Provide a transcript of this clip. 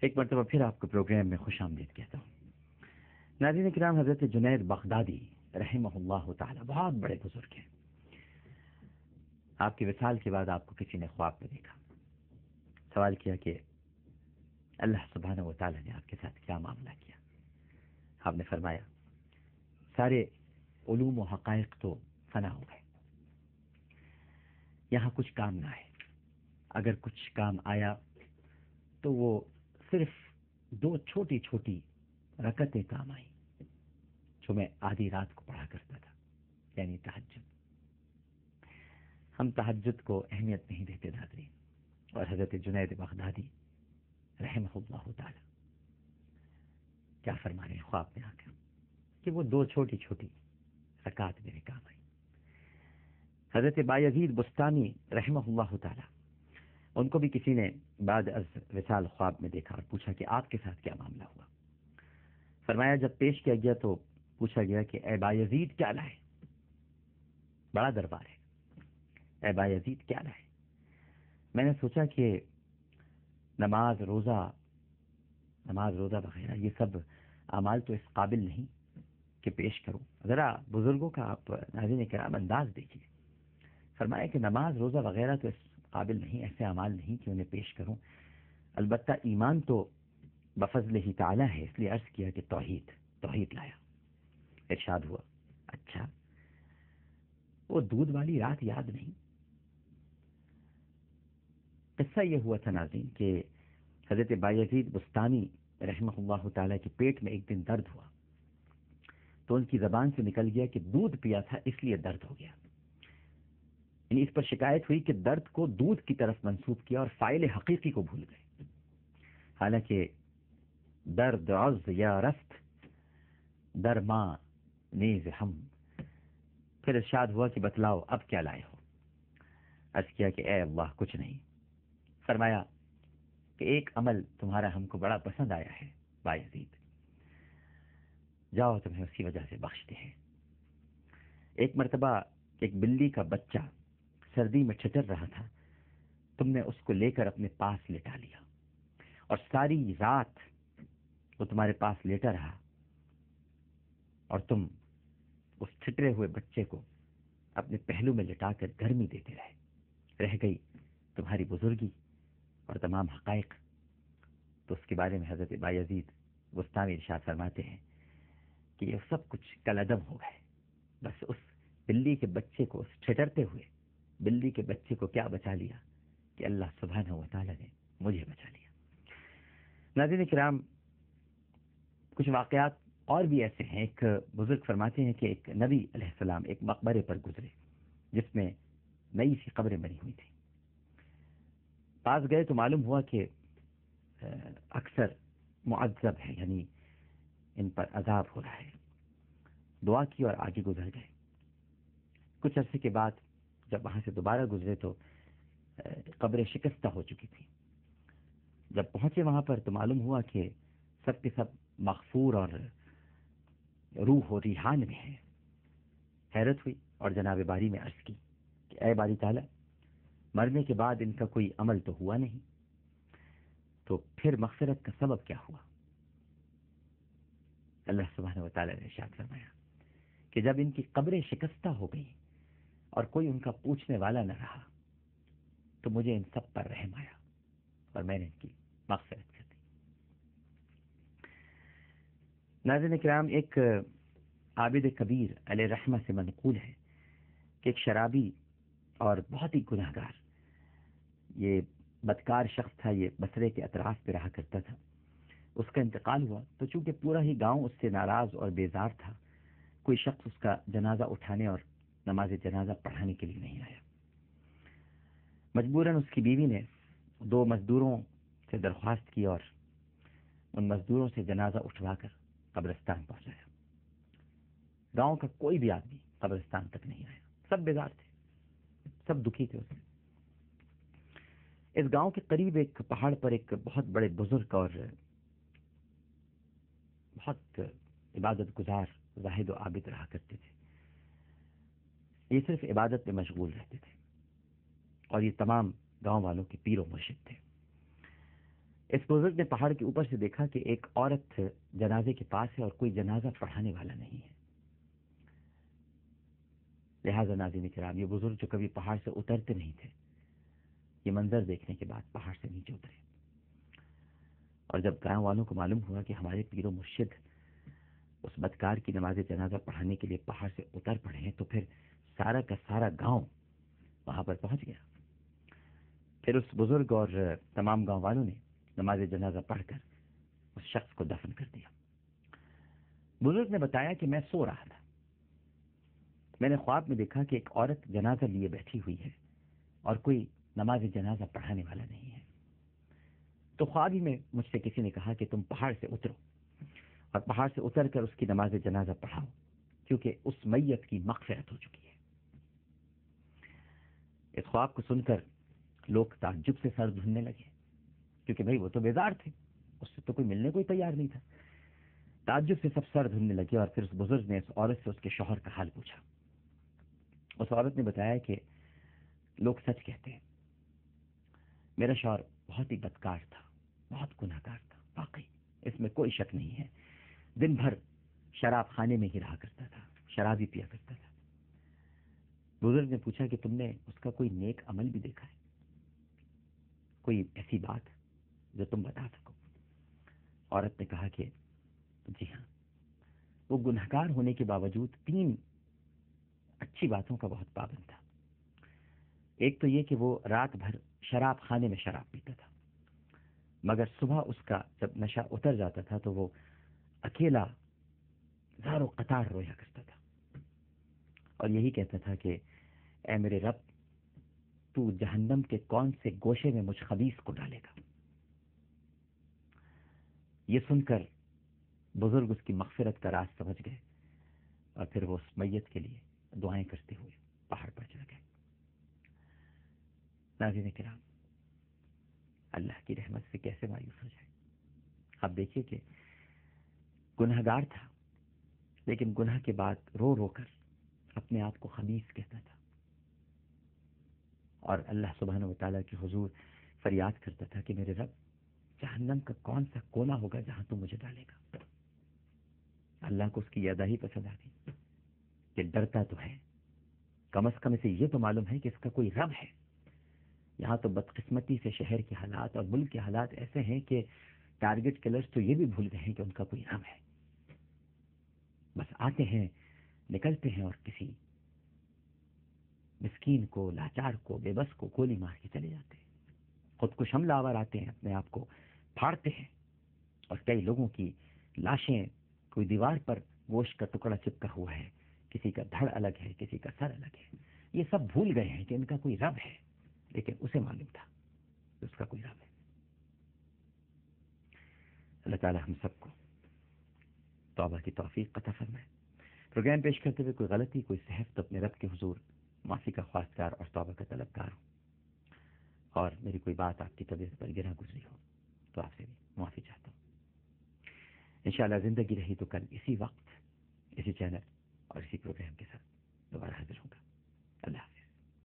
ایک مرتبہ پھر آپ کو پروگرام میں خوش آمدید کہتا ہوں۔ ناظرین کرام، حضرت جنید بغدادی رحمہ اللہ تعالی بہت بڑے بزرگ ہیں۔ آپ کی وصال کے بعد آپ کو کسی نے خواب میں دیکھا، سوال کیا کہ اللہ سبحانہ و تعالی نے آپ کے ساتھ کیا معاملہ کیا؟ آپ نے فرمایا سارے علوم و حقائق تو فنا ہو گئے، یہاں کچھ کام نہ آئے، اگر کچھ کام آیا تو وہ صرف 2 چھوٹی چھوٹی رکعتیں کام آئیں جو میں آدھی رات کو پڑھا کرتا تھا، یعنی تہجد۔ ہم تہجد کو اہمیت نہیں دیتے ناظرین، اور حضرت جنید بغدادی رحمہ اللہ تعالی کیا فرما رہے ہیں خواب میں آ کر کہ وہ 2 چھوٹی چھوٹی رکعت میرے کام آئی۔ حضرت بایزید بستانی رحمہ اللہ تعالی، ان کو بھی کسی نے بعد از وصال خواب میں دیکھا اور پوچھا کہ آپ کے ساتھ کیا معاملہ ہوا؟ فرمایا جب پیش کیا گیا تو پوچھا گیا کہ اے بایزید کیا لائے؟ بڑا دربار ہے، اے بایزید کیا لائے؟ میں نے سوچا کہ نماز روزہ وغیرہ یہ سب اعمال تو اس قابل نہیں کہ پیش کروں۔ ذرا بزرگوں کا آپ ناظرین کرام انداز دیکھیے۔ فرمایا کہ نماز روزہ وغیرہ تو اس قابل نہیں، ایسے اعمال نہیں کہ انہیں پیش کروں، البتہ ایمان تو بفضل ہی تعالی ہے، اس لیے عرض کیا کہ توحید لایا۔ ارشاد ہوا اچھا وہ دودھ والی رات یاد نہیں؟ قصہ یہ ہوا تھا ناظرین کہ حضرت بایزید بستانی رحمہ اللہ تعالیٰ کے پیٹ میں ایک دن درد ہوا تو ان کی زبان سے نکل گیا کہ دودھ پیا تھا اس لیے درد ہو گیا، یعنی اس پر شکایت ہوئی کہ درد کو دودھ کی طرف منسوب کیا اور فاعل حقیقی کو بھول گئے، حالانکہ درد عز یا رست در ماں نیز ہم۔ پھر ارشاد ہوا کہ بتلاؤ اب کیا لائے ہو؟ عرض کیا کہ اے اللہ کچھ نہیں۔ فرمایا کہ ایک عمل تمہارا ہم کو بڑا پسند آیا ہے بایزید، جاؤ تمہیں اسی وجہ سے بخشتے ہیں۔ ایک مرتبہ ایک بلی کا بچہ سردی میں چچر رہا تھا، تم نے اس کو لے کر اپنے پاس لٹا لیا اور ساری رات وہ تمہارے پاس لیٹا رہا اور تم اس چھٹرے ہوئے بچے کو اپنے پہلو میں لٹا کر گرمی دیتے رہ گئی تمہاری بزرگی اور تمام حقائق۔ تو اس کے بارے میں حضرت بایزید بستانی ارشاد فرماتے ہیں کہ یہ سب کچھ کالعدم ہو گئے، بس اس بلی کے بچے کو، اس ٹھٹرتے ہوئے بلی کے بچے کو کیا بچا لیا کہ اللہ سبحانہ و تعالی نے مجھے بچا لیا۔ ناظرین کرام، کچھ واقعات اور بھی ایسے ہیں۔ ایک بزرگ فرماتے ہیں کہ ایک نبی علیہ السلام ایک مقبرے پر گزرے جس میں نئی سی قبریں بنی ہوئی تھیں۔ پاس گئے تو معلوم ہوا کہ اکثر معذب ہے، یعنی ان پر عذاب ہو رہا ہے۔ دعا کی اور آگے گزر گئے۔ کچھ عرصے کے بعد جب وہاں سے دوبارہ گزرے تو قبریں شکستہ ہو چکی تھی۔ جب پہنچے وہاں پر تو معلوم ہوا کہ سب کے سب مغفور اور روح و ریحان میں ہیں۔ حیرت ہوئی اور جناب باری میں عرض کی کہ اے باری تعالی، مرنے کے بعد ان کا کوئی عمل تو ہوا نہیں، تو پھر مغفرت کا سبب کیا ہوا؟ اللہ سبحانہ و تعالی نے ارشاد فرمایا کہ جب ان کی قبریں شکستہ ہو گئیں اور کوئی ان کا پوچھنے والا نہ رہا تو مجھے ان سب پر رحم آیا اور میں نے ان کی مغفرت کر دی۔ ناظرین کرام، ایک عابد کبیر علیہ رحمہ سے منقول ہے کہ ایک شرابی اور بہت ہی گناہ گار، یہ بدکار شخص تھا، یہ بصرے کے اطراف پہ رہا کرتا تھا۔ اس کا انتقال ہوا تو چونکہ پورا ہی گاؤں اس سے ناراض اور بیزار تھا، کوئی شخص اس کا جنازہ اٹھانے اور نماز جنازہ پڑھانے کے لیے نہیں آیا۔ مجبوراً اس کی بیوی نے 2 مزدوروں سے درخواست کی اور ان مزدوروں سے جنازہ اٹھوا کر قبرستان پہنچایا۔ گاؤں کا کوئی بھی آدمی قبرستان تک نہیں آیا، سب بیزار تھے، سب دکھی تھے اس سے۔ اس گاؤں کے قریب ایک پہاڑ پر ایک بہت بڑے بزرگ اور بہت عبادت گزار زاہد و عابد رہا کرتے تھے۔ یہ صرف عبادت میں مشغول رہتے تھے اور یہ تمام گاؤں والوں کے پیر و مرشد تھے۔ اس بزرگ نے پہاڑ کے اوپر سے دیکھا کہ ایک عورت جنازے کے پاس ہے اور کوئی جنازہ پڑھانے والا نہیں ہے. لہٰذا ناظرین کرام، یہ بزرگ جو کبھی پہاڑ سے اترتے نہیں تھے، یہ منظر دیکھنے کے بعد پہاڑ سے نیچے اترے. اور جب گاؤں والوں کو معلوم ہوا کہ ہمارے پیر و مرشد اس بدکار کی نماز جنازہ پڑھانے کے لیے پہاڑ سے اتر پڑے ہیں، تو پھر سارا کا سارا گاؤں وہاں پر پہنچ گیا. پھر اس بزرگ اور تمام گاؤں والوں نے نماز جنازہ پڑھ کر اس شخص کو دفن کر دیا. بزرگ نے بتایا کہ میں سو رہا تھا، میں نے خواب میں دیکھا کہ ایک عورت جنازہ لیے بیٹھی ہوئی ہے اور کوئی نماز جنازہ پڑھانے والا نہیں ہے. تو خواب ہی میں مجھ سے کسی نے کہا کہ تم پہاڑ سے اترو اور پہاڑ سے اتر کر اس کی نماز جنازہ پڑھاؤ، کیونکہ اس میت کی مغفرت ہو چکی ہے. اس خواب کو سن کر لوگ تعجب سے سر دھننے لگے، کیونکہ بھائی وہ تو بیدار تھے، اس سے تو کوئی ملنے کو تیار نہیں تھا. تعجب سے سب سر دھننے لگے اور پھر اس بزرگ نے اس عورت سے اس کے شوہر کا حال پوچھا. اس عورت نے بتایا کہ لوگ سچ کہتے ہیں، میرا شوہر بہت ہی بدکار تھا، بہت گناہ گار تھا، واقعی اس میں کوئی شک نہیں ہے. دن بھر شراب خانے میں ہی رہا کرتا تھا، شراب ہی پیا کرتا تھا. بزرگ نے پوچھا کہ تم نے اس کا کوئی نیک عمل بھی دیکھا ہے، کوئی ایسی بات جو تم بتا سکو؟ عورت نے کہا کہ جی ہاں، وہ گنہگار ہونے کے باوجود 3 اچھی باتوں کا بہت پابند تھا. ایک تو یہ کہ وہ رات بھر شراب خانے میں شراب پیتا تھا، مگر صبح اس کا جب نشہ اتر جاتا تھا تو وہ اکیلا زار و قطار رویا کرتا تھا اور یہی کہتا تھا کہ اے میرے رب، تو جہنم کے کون سے گوشے میں مجھ خبیث کو ڈالے گا. یہ سن کر بزرگ اس کی مغفرت کا راز سمجھ گئے اور پھر وہ اس میت کے لیے دعائیں کرتے ہوئے پہاڑ پر چڑھ گئے. ناظرین کرام، اللہ کی رحمت سے کیسے مایوس ہو جائے. آپ دیکھیے کہ گناہ گار تھا، لیکن گناہ کے بعد رو رو کر اپنے آپ کو خبیث کہتا تھا اور اللہ سبحانہ و تعالیٰ کے حضور فریاد کرتا تھا کہ میرے رب، جہنم کا کون سا کونا ہوگا جہاں تو مجھے ڈالے گا. اللہ کو اس کی ادا ہی پسند آ گئی کہ ڈرتا تو ہے، کم از کم اسے یہ تو معلوم ہے کہ اس کا کوئی رب ہے. یہاں تو بدقسمتی سے شہر کے حالات اور ملک کے حالات ایسے ہیں کہ ٹارگٹ کلرز تو یہ بھی بھول گئے ہیں کہ ان کا کوئی رب ہے. بس آتے ہیں، نکلتے ہیں اور کسی مسکین کو، لاچار کو، بے بس کو گولی مار کے چلے جاتے ہیں. خود کش حملہ آور آتے ہیں، اپنے آپ کو پھاڑتے ہیں اور کئی لوگوں کی لاشیں، کوئی دیوار پر گوشت کا ٹکڑا چپکا ہوا ہے، کسی کا دھڑ الگ ہے، کسی کا سر الگ ہے. یہ سب بھول گئے ہیں کہ ان کا کوئی رب ہے، لیکن اسے معلوم تھا کہ اس کا کوئی رب ہے. اللہ تعالی ہم سب کو توبہ کی توفیق عطا فرمائے. پروگرام پیش کرتے ہوئے کوئی غلطی، کوئی سہو تو اپنے رب کے حضور معافی کا خواستگار اور توبہ کا طلبگار ہوں، اور میری کوئی بات آپ کی طبیعت پر گرا گزری ہو تو آپ سے بھی معافی چاہتا ہوں. انشاءاللہ زندگی رہی تو کل اسی وقت، اسی چینل اور اسی پروگرام کے ساتھ